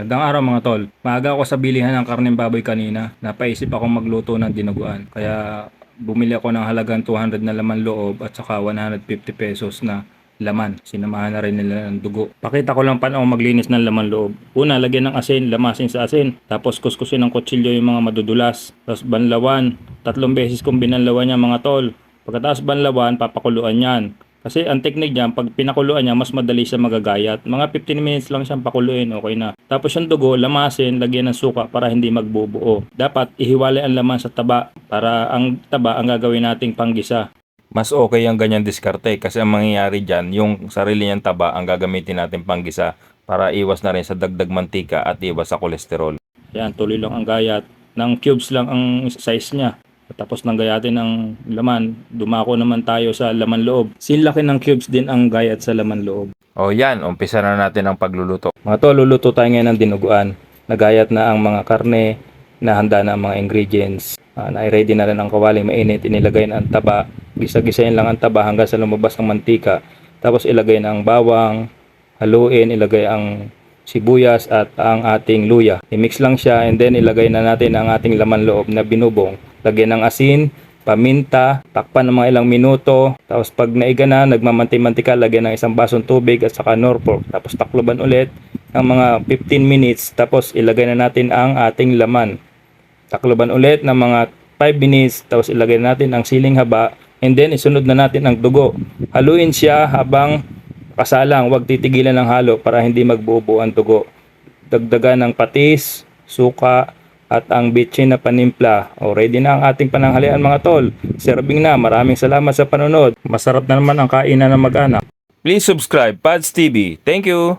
Magandang araw mga tol. Maaga ako sa bilihan ng karneng baboy kanina. Napaisip ako magluto ng dinuguan. Kaya bumili ako ng halagang 200 na laman loob at saka 150 pesos na laman. Sinamahan na rin nila ng dugo. Pakita ko lang paano maglinis ng laman loob. Una, lagyan ng asin, lamasin sa asin. Tapos kuskusin ng kutsilyo yung mga madudulas. Tapos banlawan. 3 beses kong binanlawan niya mga tol. Pagkatapos banlawan, papakuluan yan. Kasi ang technique niya, pag pinakuluan niya, mas madali siya magagayat. Mga 15 minutes lang siyang pakuluin, okay na. Tapos yung dugo, lamasin, lagyan ng suka para hindi magbubuo. Dapat ihiwalay ang laman sa taba para ang taba ang gagawin nating panggisa. Mas okay ang ganyan diskarte kasi ang mangyayari dyan, yung sarili niyang taba ang gagamitin natin panggisa para iwas na rin sa dagdag mantika at iwas sa kolesterol. Yan, tuloy lang ang gayat. Ng cubes lang ang size niya. Tapos nang gayatin ng laman, dumako naman tayo sa laman loob. Sinlaki ng cubes din ang gayat sa laman loob. O yan, umpisa na natin ang pagluluto. Mga tol, luluto tayo ngayon ng dinuguan. Nagayat na ang mga karne, nahanda na ang mga ingredients. Na-ready na rin ang kawali, mainit, inilagay na ang taba. Gisa-gisayin lang ang taba hanggang sa lumabas ng mantika. Tapos ilagay na ang bawang, haluin, ilagay ang sibuyas at ang ating luya. I-mix lang siya and then ilagay na natin ang ating laman loob na binubong. Lagyan ng asin, paminta, takpan ng mga ilang minuto. Tapos pag naiga na, nagmamanti-mantika, lagyan ng isang basong tubig at saka Norfolk. Tapos takloban ulit ng mga 15 minutes. Tapos ilagay na natin ang ating laman. Takloban ulit ng mga 5 minutes. Tapos ilagay na natin ang siling haba. And then isunod na natin ang dugo. Haluin siya habang kasalang. Huwag titigilan ng halo para hindi magbuo-buo ang dugo. Dagdagan ng patis, suka, at ang bitchin na panimpla. O ready na ang ating pananghalian mga tol. Serving na. Maraming salamat sa panonood. Masarap na naman ang kainan ng mag-anak. Please subscribe Pads TV. Thank you.